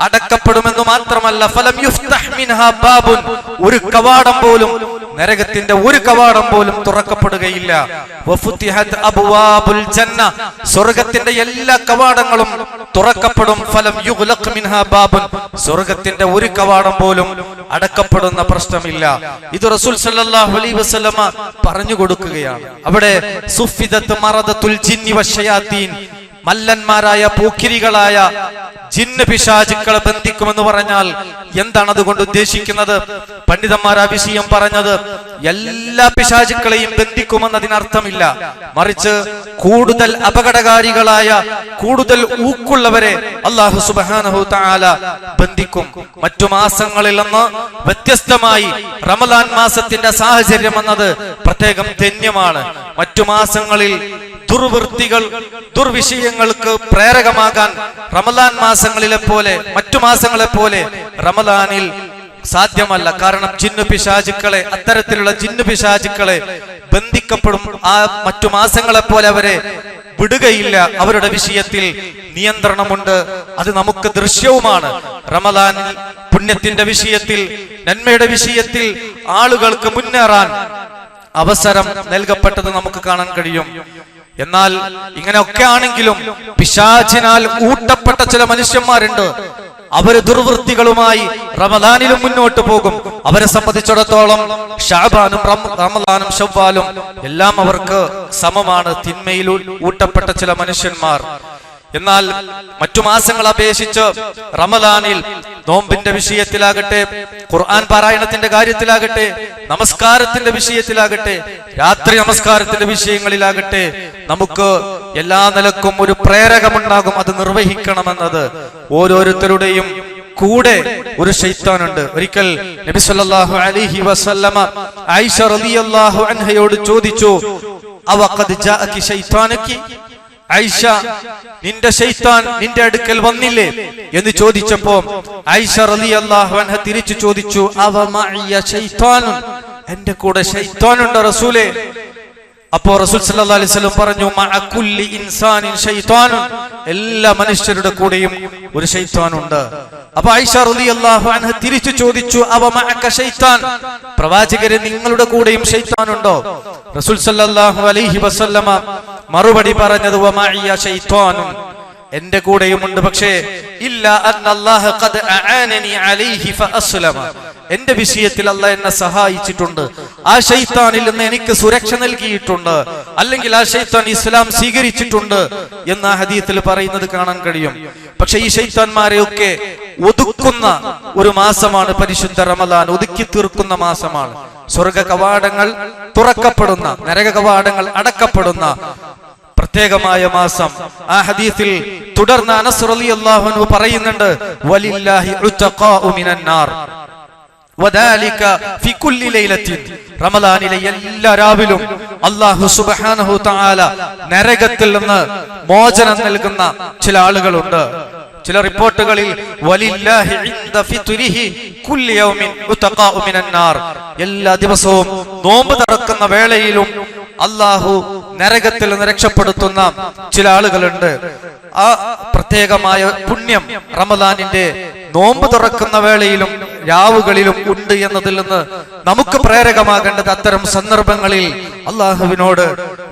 അടക്കപ്പെടുമെന്ന് മാത്രമല്ല, ഫലം യുഫ്തഹ് മിൻഹാ ബാബുൻ, ഒരു കവാടം പോലും, നരകത്തിന്റെ ഒരു കവാടം പോലും തുറക്കപ്പെടുകയില്ല. വഫുതിഹത് അബ്വാബുൽ ജന്ന, സ്വർഗ്ഗത്തിന്റെ എല്ലാ കവാടങ്ങളും തുറക്കപ്പെടും. ഫലം യുഗ്ലഖ് മിൻഹാ ബാബുൻ, സ്വർഗ്ഗത്തിന്റെ ഒരു കവാടം പോലും അടക്കപ്പെടുന്ന പ്രശ്നമില്ല. ഇത് റസൂൽ സല്ലല്ലാഹു അലൈഹി വസല്ലമ പറഞ്ഞു കൊടുക്കുകയാണ്. അവിടെ സുഫിദത് മറദത്തുൽ ജിന്നി വശയാതീൻ, മല്ലന്മാരായ പോക്കിരികളായ ജിന്ന് പിശാചുക്കളെ ബന്ധിക്കുമെന്ന് പറഞ്ഞാൽ എന്താണ് അതുകൊണ്ട് ഉദ്ദേശിക്കുന്നത്? പണ്ഡിതന്മാർ ആ വിഷയം പറഞ്ഞത് എല്ലാ പിശാചുക്കളെയും ബന്ധിക്കുമെന്നതിനർത്ഥമില്ല. മറിച്ച് കൂടുതൽ അപകടകാരികളായ, കൂടുതൽ ഊക്കുള്ളവരെ അല്ലാഹു സുബ്ഹാനഹു തആല ബന്ധിക്കും. മറ്റു മാസങ്ങളിൽ നിന്ന് വ്യത്യസ്തമായി റമദാൻ മാസത്തിന്റെ സാഹചര്യം എന്നത് പ്രത്യേകം ധന്യമാണ്. മറ്റു മാസങ്ങളിൽ ദുർവൃത്തികൾ, ദുർവിഷയങ്ങൾക്ക് പ്രേരകമാകാൻ റമദാൻ മാസങ്ങളിലെ പോലെ, മറ്റു മാസങ്ങളെ പോലെ റമദാനിൽ സാധ്യമല്ല. കാരണം ജിന്നു പിശാചുക്കളെ, അത്തരത്തിലുള്ള ജിന്നു പിശാചുക്കളെ ബന്ധിക്കപ്പെടും. ആ മറ്റു മാസങ്ങളെ പോലെ അവരെ വിടുകയില്ല. അവരുടെ വിഷയത്തിൽ നിയന്ത്രണമുണ്ട്. അത് നമുക്ക് ദൃശ്യവുമാണ്. റമദാനിൽ പുണ്യത്തിന്റെ വിഷയത്തിൽ, നന്മയുടെ വിഷയത്തിൽ ആളുകൾക്ക് മുന്നേറാൻ അവസരം നൽകപ്പെട്ടത് നമുക്ക് കാണാൻ കഴിയും. എന്നാൽ ഇങ്ങനെയൊക്കെ ആണെങ്കിലും പിശാചിനാൽ ഊട്ടപ്പെട്ട ചില മനുഷ്യന്മാരുണ്ട്. അവര് ദുർവൃത്തികളുമായി റമദാനിലും മുന്നോട്ട് പോകും. അവരെ സംബന്ധിച്ചിടത്തോളം ഷഅബാനും റമദാനും ശവ്വാലും എല്ലാം അവർക്ക് സമമാണ്, തിന്മയിൽ ഊട്ടപ്പെട്ട ചില മനുഷ്യന്മാർ. എന്നാൽ മറ്റു മാസങ്ങൾ അപേക്ഷിച്ച് റമദാനിൽ നോമ്പിന്റെ വിഷയത്തിലാകട്ടെ, ഖുർആൻ പാരായണത്തിന്റെ കാര്യത്തിലാകട്ടെ, നമസ്കാരത്തിന്റെ വിഷയത്തിലാകട്ടെ, രാത്രി നമസ്കാരത്തിന്റെ വിഷയങ്ങളിലാകട്ടെ നമുക്ക് എല്ലാ നിലക്കും ഒരു പ്രേരകമുണ്ടാകും. അത് നിർവഹിക്കണമെന്നത് ഓരോരുത്തരുടെയും കൂടെ ഒരു ശൈത്താനുണ്ട്. ഒരിക്കൽ നബി സല്ലല്ലാഹു അലൈഹി വസല്ലമ ആയിഷ റളിയല്ലാഹു അൻഹയോട് ചോദിച്ചു, അവഖദ് ജാഅകി ശൈത്താനുകി, ആയിഷ നിന്റെ ശൈത്താൻ നിന്റെ അടുക്കൽ വന്നില്ലേ എന്ന് ചോദിച്ചപ്പോ ആയിഷ റളിയല്ലാഹു അൻഹ തിരിച്ചു ചോദിച്ചു, അവ മഅയ ശൈത്താനുൻ, എന്റെ കൂടെ ശൈത്താനുണ്ട് റസൂലേ. അപ്പോ റസൂൽ സല്ലല്ലാഹു അലൈഹി വസല്ലം പറഞ്ഞു, മഅ കുല്ലി ഇൻസാനിൻ ശൈത്താനുൻ, എല്ലാ മനുഷ്യരുടെ കൂടെയും ഒരു ശൈത്താനുണ്ട്. അപ്പൊ ആയിഷ റളിയല്ലാഹു അൻഹ തിരിച്ചു ചോദിച്ചു, അവ മഅക ശൈത്താൻ, പ്രവാചകരെ നിങ്ങളുടെ കൂടെയും ശൈത്താനുണ്ടോ? റസൂൽ സല്ലല്ലാഹു അലൈഹി വസല്ലമ മറുപടി പറഞ്ഞത്, വ മഅയ ശൈത്താനുൻ, എന്റെ കൂടെയുമുണ്ട്. പക്ഷേ ഇല്ല അന്നല്ലാഹ ഖദ് അആനനി അലൈഹി ഫഅസ്ലമ, എന്റെ വിഷയത്തിൽ അല്ലാഹ് എന്നെ സഹായിച്ചിട്ടുണ്ട്, ആ ശൈത്താനിൽ നിന്ന് എനിക്ക് സുരക്ഷ നൽകിയിട്ടുണ്ട്, അല്ലെങ്കിൽ ആ ശൈത്താൻ ഇസ്ലാം സ്വീകരിച്ചിട്ടുണ്ട് എന്ന് ആ ഹദീസിൽ പറയുന്നത് കാണാൻ കഴിയും. പക്ഷെ ഈ ശൈത്താന്മാരെയൊക്കെ ഒതുക്കുന്ന ഒരു മാസമാണ് പരിശുദ്ധ റമദാൻ. ഒതുക്കി തീർക്കുന്ന മാസമാണ്. സ്വർഗ കവാടങ്ങൾ തുറക്കപ്പെടുന്ന, നരക കവാടങ്ങൾ അടക്കപ്പെടുന്ന പ്രത്യേകമായ മാസം. ആ ഹദീസിൽ തുടർന്ന് അനസ് റളിയല്ലാഹു അൻഹു പറയുന്നുണ്ട്, വലില്ലാഹി ഉതഖാഉ മിനന്നാർ വദാലിക ഫി കുല്ലി ലൈലത്തിൻ, റമദാനിലെ എല്ലാ രാവിലും അല്ലാഹു സുബ്ഹാനഹു തആല നരകത്തിൽ നിന്ന് മോചനം നൽകുന്ന ചില ആളുകളുണ്ട്. ചില റിപ്പോർട്ടുകളിൽ വലില്ലാഹി ഇൻദ ഫിത്രിഹി കുല്ലി യൗമിൻ ഉതഖാഉ മിനന്നാർ, എല്ലാ ദിവസവും നോമ്പ് തുറക്കുന്ന വേളയിലും അല്ലാഹു നരകത്തിൽ നിന്ന് രക്ഷപ്പെടുത്തുന്ന ചില ആളുകളുണ്ട്. ആ പ്രത്യേകമായ പുണ്യം റമദാനിന്റെ നോമ്പ് തുറക്കുന്ന വേളയിലും രാവുകളിലും ഉണ്ട് എന്നതിൽ നിന്ന് നമുക്ക് പ്രേരകമാകേണ്ടത് അത്തരം സന്ദർഭങ്ങളിൽ അല്ലാഹുവിനോട്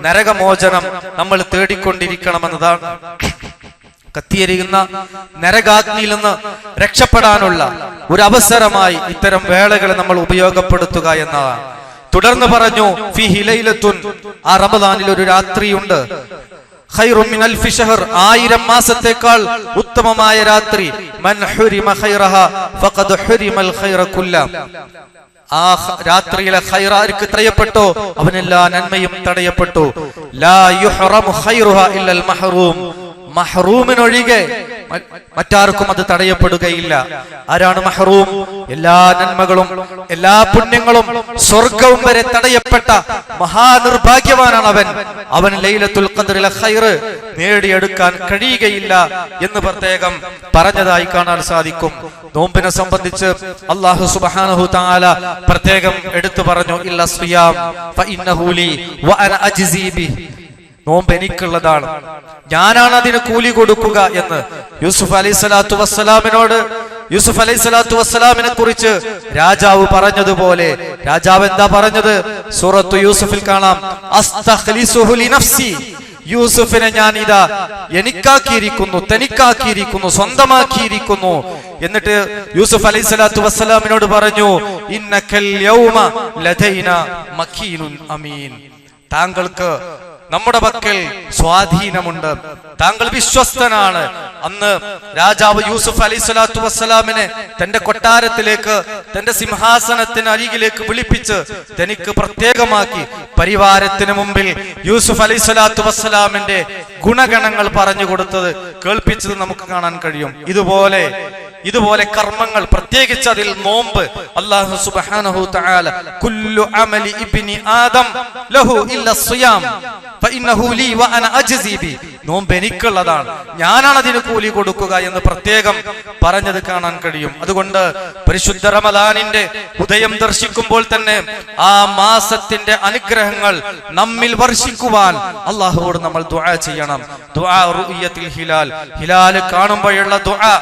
നരകമോചനം നമ്മൾ തേടിക്കൊണ്ടിരിക്കണമെന്നതാണ്. കത്തിയെരിയുന്ന നരകാഗ്നിയിൽ നിന്ന് രക്ഷപ്പെടാനുള്ള ഒരു അവസരമായി ഇത്തരം വേളകളെ നമ്മൾ ഉപയോഗപ്പെടുത്തുക എന്നതാണ്. തുടർന്ന് പറഞ്ഞു, ഫീഹി ലൈലത്തുൻ, ആ റമദാനിൽ ഒരു രാത്രിയുണ്ട്, ഖൈറും മിൻ അൽഫി ശഹർ, 1000 മാസത്തേക്കാൾ ഉത്തമമായ രാത്രി, മൻ ഹുരിമ ഖൈറഹാ ഫഖദ് ഹുരിമൽ ഖൈറ കുല്ല, ആ രാത്രിയിലെ ഖൈർ ആർക്ക് തടയപ്പെട്ടോ അവനെല്ലാ നന്മയും തടയപ്പെട്ടു. ലാ യുഹറമു ഖൈറുഹാ ഇല്ലൽ മഹ്റൂം, മഹ്റൂമിനൊഴികെ മറ്റാർക്കും അത് തടയപ്പെടുകയില്ല. ആരാണ് മഹ്റൂം? എല്ലാ നന്മകളും എല്ലാ പുണ്യങ്ങളും സ്വർഗവും വരെ തടയപ്പെട്ട മഹാനിർഭാഗ്യവാനാണ് അവൻ. അവൻ ലൈലത്തുൽ ഖദ്റിലെ ഖൈർ നേടിയെടുക്കാൻ കഴിയുകയില്ല എന്ന് പ്രത്യേകം പറഞ്ഞതായി കാണാൻ സാധിക്കും. നോമ്പിനെ സംബന്ധിച്ച് അല്ലാഹു സുബ്ഹാനഹു തആല പ്രത്യേകം എടുത്തു പറഞ്ഞു, ഇല്ല സിയാം ഫഇന്നഹു ലി വഅന അജ്സി ബിഹി, നോമ്പ് എനിക്കുള്ളതാണ്, ഞാനാണ് അതിന് കൂലി കൊടുക്കുക എന്ന് യൂസുഫ് അലൈഹിസ്സലാത്തു വസ്സലാമിനോട്, യൂസുഫ് അലൈഹിസ്സലാത്തു വസ്സലാമിനെ കുറിച്ച് രാജാവ് പറഞ്ഞതുപോലെ, രാജാവ് എന്താ പറഞ്ഞത്? സൂറത്തു യൂസുഫിൽ കാണാം, അസ്തഖ്ലിസുഹു ലിനഫ്സി, യൂസുഫിനെ ഞാൻ ഇതാ എനിക്കാക്കിയിരിക്കുന്നു, തനിക്കാക്കിയിരിക്കുന്നു, സ്വന്തമാക്കിയിരിക്കുന്നു. എന്നിട്ട് യൂസുഫ് അലൈഹിസ്സലാത്തു വസ്സലാമിനോട് പറഞ്ഞു, ഇന്നകൽ യൗമ ലദൈന മക്കീനുൻ അമീൻ, താങ്കൾക്ക് നമ്മുടെ പക്കൽ സ്വാധീനമുണ്ട്, താങ്കൾ വിശ്വസ്തനാണ്. അന്ന് രാജാവ് യൂസുഫ് അലൈഹി സ്വലാത്തു വസ്സലാമിനെ തന്റെ കൊട്ടാരത്തിലേക്ക്, തന്റെ സിംഹാസനത്തിന് അരികിലേക്ക് വിളിപ്പിച്ച് തനിക്ക് പ്രത്യേകമാക്കി പരിവാരത്തിന് മുമ്പിൽ യൂസുഫ് അലൈഹി സ്വലാത്തു വസ്സലാമിന്റെ ഗുണഗണങ്ങൾ പറഞ്ഞു കൊടുത്തത്, കേൾപ്പിച്ചത് നമുക്ക് കാണാൻ കഴിയും. ഇതുപോലെ കർമ്മങ്ങൾ, പ്രത്യേകിച്ച് അതിൽ നോമ്പ്, അല്ലാഹു സുബ്ഹാനഹു തആല കുല്ലു അമലി ഇബ്നി ആദം ലഹു ഇല്ല സിയാം ഫഇന്നഹു ലീ വഅന അജ്സി ബി, നോമ്പ് എനിക്കുള്ളതാണ്, ഞാനാണ് അതിന് കൂലി കൊടുക്കുക എന്ന് പ്രത്യേകം പറഞ്ഞത് കാണാൻ കഴിയും. അതുകൊണ്ട് പരിശുദ്ധ റമദാനിന്റെ ഉദയം ദർശിക്കുമ്പോൾ തന്നെ ആ മാസത്തിന്റെ അനുഗ്രഹങ്ങൾ നമ്മിൽ വർഷിക്കുവാൻ അല്ലാഹുവോട് നമ്മൾ ദുആ ചെയ്യണം. ദുആ റുഅയത്തുൽ ഹിലാൽ, ഹിലാൽ കാണുമ്പോഴുള്ള ദുആ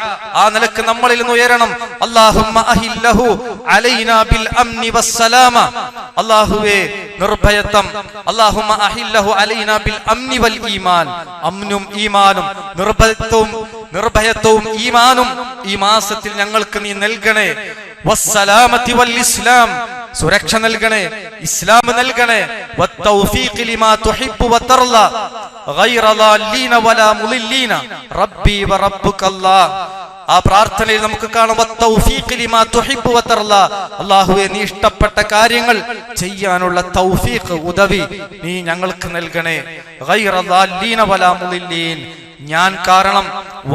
ആ നിലക്ക് നമ്മളിൽ നിന്ന് ഉയരണം. അല്ലാഹുമ്മ അഹില്ലഹു അലൈനാ ബിൽ അംനി വസ്സലാമ, അല്ലാഹുവേ നിർഭയത്വം, അല്ലാഹുമ്മ അഹില്ലഹു അലൈനാ ബിൽ അംനി വൽ ഈമാൻ, അംനും ഈമാനും നിർഭയത്വവും ഈമാനും ഈ മാസത്തിൽ ഞങ്ങൾക്ക് നീ നൽകണേ. വസ്സലാമത്തി വൽ ഇസ്ലാം, സുരക്ഷ നൽകണേ, ഇസ്ലാം നൽകണേ. വത്തൗഫീഖ് ലിമാ തുഹിബ്ബു വതർള ഗൈറ ളാലീന വലാ മുളില്ലീന റബ്ബി വറബ്ബുകല്ലാഹ്. ആ പ്രാർത്ഥനയിൽ നമുക്ക് കാണാം, വത്തൗഫീഖ് ലിമാ തുഹിബ്ബു വതർള, അല്ലാഹുവേ നീ ഇഷ്ടപ്പെട്ട കാര്യങ്ങൾ ചെയ്യാനുള്ള തൗഫീഖ്, ഉദവി നീ ഞങ്ങൾക്ക് നൽകണേ. ഗൈറ ളാലീന വലാ മുളില്ലീൻ, ഞാൻ കാരണം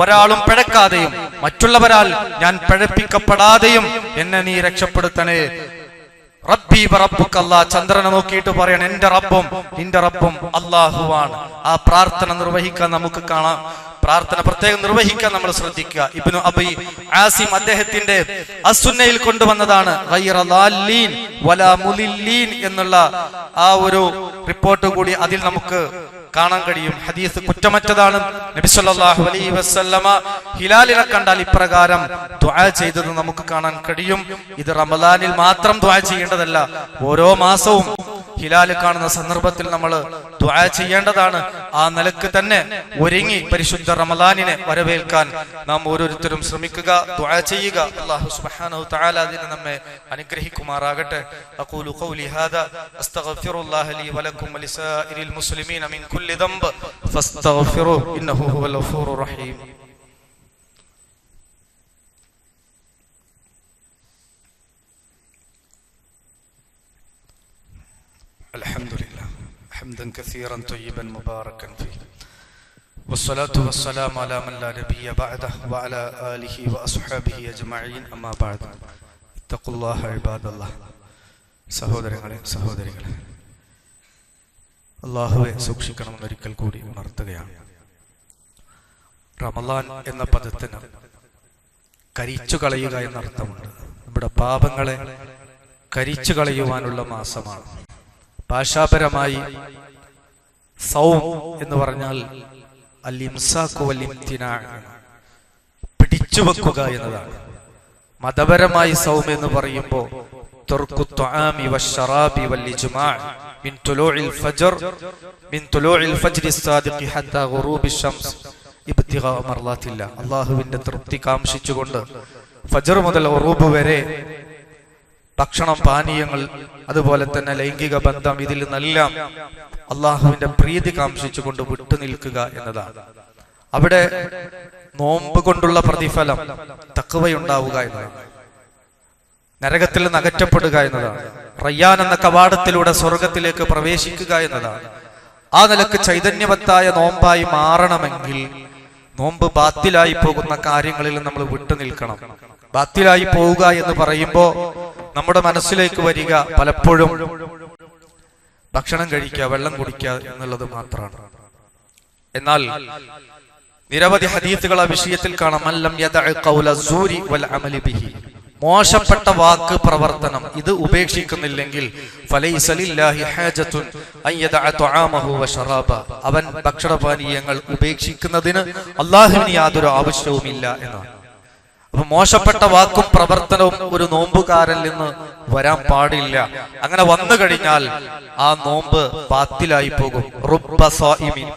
ഒരാളും പിഴക്കാതെയും മറ്റുള്ളവരാൽ ഞാൻ പിഴപ്പിക്കപ്പെടാതെയും എന്നെ നീ രക്ഷപ്പെടുത്തണേ. റബ്ബി വറബ്ബുകല്ലാ, ചന്ദ്രനെ നോക്കിയിട്ട് പറയണം, എന്റെ റബ്ബും നിന്റെ റബ്ബും അല്ലാഹുവാണ്. ആ പ്രാർത്ഥന നിർവഹിക്കാൻ നമുക്ക് കാണാം. പ്രാർത്ഥന പ്രത്യേകം നിർവഹിക്കാൻ നമ്മൾ ശ്രദ്ധിക്കുക. ഇബ്നു അബി ആസിം അദ്ദേഹത്തിന്റെ അസ്സുന്നയിൽ കൊണ്ടുവന്നതാണ് ഗൈറ ളാലീൻ വലാ മുളില്ലീൻ എന്നുള്ള ആ ഒരു റിപ്പോർട്ട് കൂടി അതിൽ നമുക്ക് കാണാൻ കഴിയും. ഹദീസ് കുറ്റമറ്റതാണ്. നബി സല്ലല്ലാഹു അലൈഹി വസല്ലമ ഹിലാലിനെ കണ്ടാൽ ഇപ്രകാരം ദുആ ചെയ്തത് നമുക്ക് കാണാൻ കഴിയും. ഇത് റമദാനിൽ മാത്രം ദുആ ചെയ്യേണ്ടതല്ല, ഓരോ മാസവും ഹിലാല് കാണുന്ന സന്ദർഭത്തിൽ നമ്മൾ ദുആ ചെയ്യേണ്ടതാണ്. ആ നിലക്ക് തന്നെ ഒരുങ്ങി പരിശുദ്ധ റമദാനിനെ വരവേൽക്കാൻ നാം ഓരോരുത്തരും ശ്രമിക്കുക, ദുആ ചെയ്യുക. അല്ലാഹു സുബ്ഹാനഹു തആല അതിനെ നമ്മെ അനുഗ്രഹിക്കുമാറാകട്ടെ. അഖൂലു ഖൗലി ഹാദാ അസ്തഗ്ഫിറുല്ലാഹ ലീ വലക്കും വലിസാഇരിൽ മുസ്ലിമീന മിൻ കുല്ലി ദംബ് ഫസ്തഗ്ഫിറുഹു ഇന്നഹു ഹുവൽ ഗഫൂറുർ റഹീം. അൽഹംദുലില്ലാഹ് ഹംദൻ കസീറൻ ത്വയ്യിബൻ മുബാറകൻ ഫീഹി വസ്സലാത്തു വസ്സലാമു അലാ മൻ ലാ നബിയ്യ ബഅദഹു വഅലാ ആലിഹി വഅസ്ഹാബിഹി അജ്മഈൻ അമ്മാ ബഅദ്. ഇത്തഖുല്ലാഹ ഇബാദല്ലാഹ്. സഹോദരങ്ങളെ, സഹോദരികളെ, അല്ലാഹുവെ സൂക്ഷിക്കണമെന്ന് ഒരിക്കൽ കൂടി ഉണർത്തുകയാണ്. റമളാൻ എന്ന പദത്തിന് കരിച്ചു കളയുക എന്നർത്ഥമുണ്ട്. നമ്മുടെ പാപങ്ങളെ കരിച്ചു കളയുവാനുള്ള മാസമാണ്. ഭാഷാപരമായി സൗം എന്ന് പറഞ്ഞാൽ അൽ ഇംസാഖു വൽ ഇംതിനാ, പിടിച്ചു വെക്കുക എന്നതാണ്. മതപരമായി സൗം എന്ന് പറയുമ്പോൾ തുർക്കു ത്വആമി വശറാബി വൽ ഇജ്മാ മിൻ തുലൂഇൽ ഫജ്ർ സാദിഖി ഹത്താ ഗുറൂബി ശംസ് ഇബ്തിഗാ മർളാത്തില്ലാ, അല്ലാഹുവിന്റെ തൃപ്തി കാംക്ഷിച്ചുകൊണ്ട് ഫജ്ർ മുതൽ ഗുറൂബ് വരെ ഭക്ഷണം, പാനീയങ്ങൾ, അതുപോലെ തന്നെ ലൈംഗിക ബന്ധം, ഇതിൽ നിന്നെല്ലാം അള്ളാഹുവിന്റെ പ്രീതി കാംക്ഷിച്ചുകൊണ്ട് വിട്ടുനിൽക്കുക എന്നതാണ്. അവിടെ നോമ്പ് കൊണ്ടുള്ള പ്രതിഫലം തഖ്വയുണ്ടാവുക എന്നതാണ്, നരകത്തിൽ നിന്ന് അകറ്റപ്പെടുക എന്നതാണ്, റയ്യാൻ എന്ന കവാടത്തിലൂടെ സ്വർഗത്തിലേക്ക് പ്രവേശിക്കുക എന്നതാണ്. ആ നിലക്ക് ചൈതന്യവത്തായ നോമ്പായി മാറണമെങ്കിൽ നോമ്പ് ബാത്തിലായി പോകുന്ന കാര്യങ്ങളിൽ നമ്മൾ വിട്ടുനിൽക്കണം. ബാത്തിലായി പോവുക എന്ന് പറയുമ്പോൾ നമ്മുടെ മനസ്സിലേക്ക് വരിക പലപ്പോഴും ഭക്ഷണം കഴിക്കുക, വെള്ളം കുടിക്കുക എന്നുള്ളത് മാത്രമാണ്. എന്നാൽ നിരവധി ഹദീസുകൾ ആ വിഷയത്തിൽ കാണാം. അല്ലം യദഅ ഖൗല സൂരി വൽ അമലി ബിഹി, മോശപ്പെട്ട വാക്ക്, പ്രവർത്തനം ഇത് ഉപേക്ഷിക്കുന്നില്ലെങ്കിൽ ഫലൈസ ലില്ലാഹി ഹാജത്തുൻ അൻ യദഅ തുആമഹു വശറാബ, അവൻ ഭക്ഷണപാനീയങ്ങൾ ഉപേക്ഷിക്കുന്നതിന് അല്ലാഹുവിന് യാതൊരു ആവശ്യവുമില്ല എന്നാണ്. അപ്പൊ മോശപ്പെട്ട വാക്കും പ്രവർത്തനവും ഒരു നോമ്പുകാരനിൽ നിന്ന് വരാൻ പാടില്ല. അങ്ങനെ വന്നു കഴിഞ്ഞാൽ ആ നോമ്പ് ബാത്തിലായി പോകും. റുബ്ബ സായിമിൻ,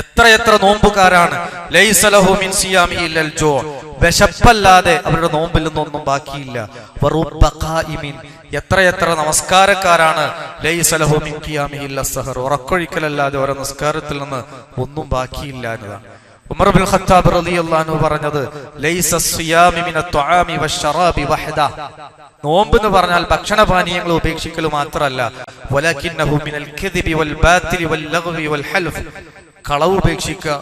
എത്രയെത്ര നോമ്പുകാരാണ് ലൈസ ലഹു മിൻ സിയാമി ഇല്ലൽ ജൂ, വിശപ്പല്ലാതെ അവരുടെ നോമ്പിൽ നിന്നൊന്നും ബാക്കിയില്ല. എത്രയെത്ര നമസ്കാരക്കാരാണ് ലൈസ ലഹു മിൻ ഖിയാമിഹി ഇല്ല സഹർ, ഉറക്കൊഴിക്കലല്ലാതെ അവരുടെ നിസ്കാരത്തിൽ നിന്ന് ഒന്നും ബാക്കിയില്ല എന്നതാണ്. ഉമർ ഇബ്നുൽ ഖത്താബ് റളിയല്ലാഹു അൻഹു പറഞ്ഞത് ലൈസ സിയാമി മിനത് തുആമി വശറാബി വഹദ, നോമ്പ് എന്ന് പറഞ്ഞാൽ ഭക്ഷണപാനീയങ്ങൾ ഉപേക്ഷിക്കൽ മാത്രമല്ല, വലകിന്നഹു മിനൽ കദിബി വൽ ബാതിലി വൽ ലഗ്വി വൽ ഹൽഫ്, കളവ് ഉപേക്ഷിക്കുക,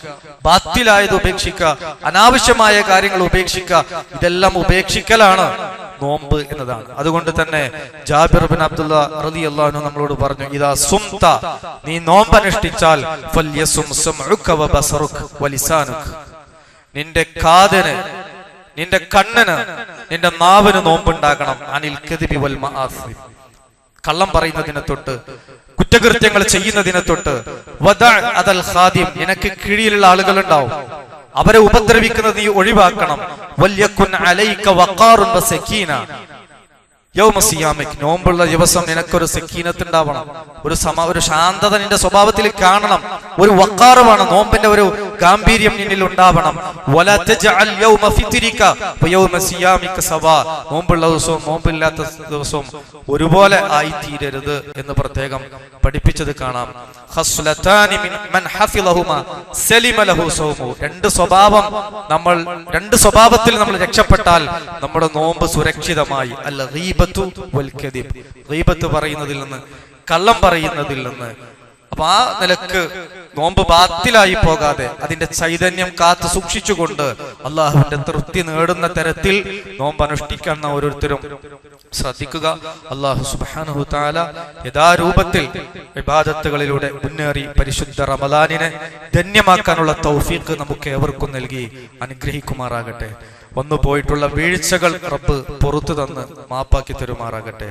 ബാത്തിലായത് ഉപേക്ഷിക്കുക, അനാവശ്യമായ കാര്യങ്ങൾ ഉപേക്ഷിക്കുക, ഇതെല്ലാം ഉപേക്ഷിക്കലാണ് നോമ്പ് എന്നതാണ്. അതുകൊണ്ട് തന്നെ ജാബിർ ബിൻ അബ്ദുല്ല റളിയല്ലാഹു അൻഹു നമ്മളോട് പറഞ്ഞു, ഇദാ സുംത, നീ നോമ്പ് അനുഷ്ഠിച്ചാൽ ഫൽയസും സമഉക വബസറുക വലിസാനുക, നിന്റെ കാതിന്, നിന്റെ കണ്ണിന്, നിന്റെ നാവിന് നോമ്പുണ്ടാകണം. അനിൽ കദിബി വൽ മആസി, കള്ളം പറയുന്നതിനെ തൊട്ട്, കുറ്റകൃത്യങ്ങൾ ചെയ്യുന്നതിനെ തൊട്ട്. വദഅ അദൽ ഖാദിം, നിനക്ക് കീഴിലുള്ള ആളുകൾ ഉണ്ടാവും, അവരെ ഉപദ്രവിക്കുന്നത് നീ ഒഴിവാക്കണം. വല്യകുൻ അലൈക വഖാറുൻ വസകീന യൗമ സിയാമിക്, നോമ്പുള്ള ദിവസം നിനക്കൊരു സക്കീനത്ത് ഉണ്ടാവണം, ഒരു ശാന്തത നിന്റെ സ്വഭാവത്തിൽ കാണണം, ഒരു വഖാറുമാണ്, നോമ്പിന്റെ ഒരു ഗാംഭീര്യം നിന്നിൽ ഉണ്ടാവണം. വലാ തജഅൽ യൗമ ഫിത്രിക വയൗമ സിയാമിക സവാ, നോമ്പുള്ള ദിവസവും നോമ്പില്ലാത്ത ദിവസവും ഒരുപോലെ ആയിത്തീരരുത് എന്ന് പ്രത്യേകം പഠിപ്പിച്ചത് കാണാം. ഖസ്ലതാനി മൻ ഹഫിളഹുമാ സലിമ ലഹു സൗമു, രണ്ട് സ്വഭാവത്തിൽ നമ്മൾ രക്ഷപ്പെട്ടാൽ നമ്മുടെ നോമ്പ് സുരക്ഷിതമായി. അൽ ഗീബത്തു വൽ കദിബ്, ഗീബത്ത് പറയുന്നതിൽ നിന്ന്, കള്ളം പറയുന്നതിൽ നിന്ന്. അപ്പൊ ആ നിലക്ക് നോമ്പ് ബാത്തിലായി പോകാതെ അതിന്റെ ചൈതന്യം കാത്തു സൂക്ഷിച്ചുകൊണ്ട് അള്ളാഹുവിന്റെ തൃപ്തി നേടുന്ന തരത്തിൽ നോമ്പ് അനുഷ്ഠിക്കാൻ ഓരോരുത്തരും ശ്രദ്ധിക്കുക. അള്ളാഹു സുബ്ഹാനഹു തആല യഥാരൂപത്തിൽ ഇബാദത്തുകളിലൂടെ മുന്നേറി പരിശുദ്ധ റമളാനിനെ ധന്യമാക്കാനുള്ള തൗഫീഖ് നമുക്ക് ഏവർക്കും നൽകി അനുഗ്രഹിക്കുമാറാകട്ടെ. വന്നു പോയിട്ടുള്ള വീഴ്ചകൾ റബ്ബ് പുറത്തു തന്ന് മാപ്പാക്കി തരുമാറാകട്ടെ.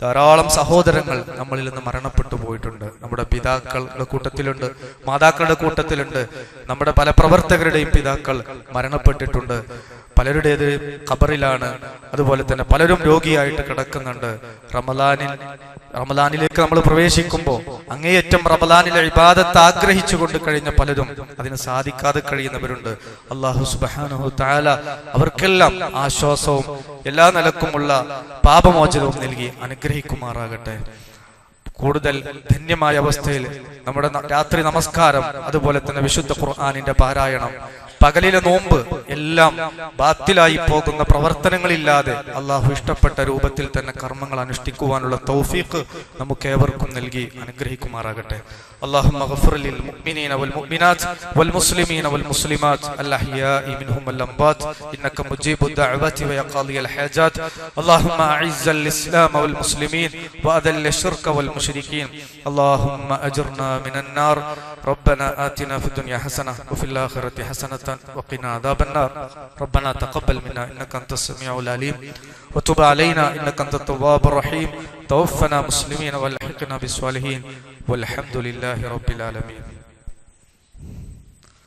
ധാരാളം സഹോദരങ്ങൾ നമ്മളിൽ നിന്ന് മരണപ്പെട്ടു പോയിട്ടുണ്ട്. നമ്മുടെ പിതാക്കളുടെ കൂട്ടത്തിലുണ്ട്, മാതാക്കളുടെ കൂട്ടത്തിലുണ്ട്, നമ്മുടെ പല പ്രവർത്തകരുടെയും പിതാക്കൾ മരണപ്പെട്ടിട്ടുണ്ട്. പലരുടേത് ഖബറിലാണ്. അതുപോലെ തന്നെ പലരും രോഗിയായിട്ട് കിടക്കുന്നുണ്ട്. റമളാനിലേക്ക് നമ്മൾ പ്രവേശിക്കുമ്പോൾ അങ്ങേയറ്റം റമളാനിലെ ഇബാദത്ത് ആഗ്രഹിച്ചുകൊണ്ട് കഴിഞ്ഞ പലരും അതിന് സാധിക്കാതെ കഴിയുന്നവരുണ്ട്. അല്ലാഹു സുബ്ഹാനഹു തആല അവർക്കെല്ലാം ആശ്വാസവും എല്ലാ നിലക്കുമുള്ള പാപമോചനവും നൽകി അനുഗ്രഹിക്കുമാറാകട്ടെ. കൂടുതൽ ധന്യമായ അവസ്ഥയിൽ നമ്മുടെ രാത്രി നമസ്കാരം, അതുപോലെ തന്നെ വിശുദ്ധ ഖുർആനിന്റെ പാരായണം, പകലിലെ നോമ്പ് എല്ലാം ബാത്തിലായി പോകുന്ന പ്രവർത്തനങ്ങളില്ലാതെ അള്ളാഹു ഇഷ്ടപ്പെട്ട രൂപത്തിൽ തന്നെ കർമ്മങ്ങൾ അനുഷ്ഠിക്കുവാനുള്ള തൗഫീഖ് നമുക്ക് ഏവർക്കും നൽകി അനുഗ്രഹിക്കുമാറാകട്ടെ. اللهم اغفر للمؤمنين والمؤمنات والمسلمين والمسلمات الأحياء منهم والأموات إنك مجيب الدعوات ويقاضي الحاجات. اللهم أعز الإسلام والمسلمين وأذل الشرك والمشركين. اللهم أجرنا من النار. ربنا آتنا في الدنيا حسنة وفي الآخرة حسنة وقنا عذاب النار. ربنا تقبل منا إنك أنت السميع العليم وتب علينا إنك أنت التواب الرحيم. توفنا مسلمين والحقنا بالصالحين والحمد لله رب العالمين.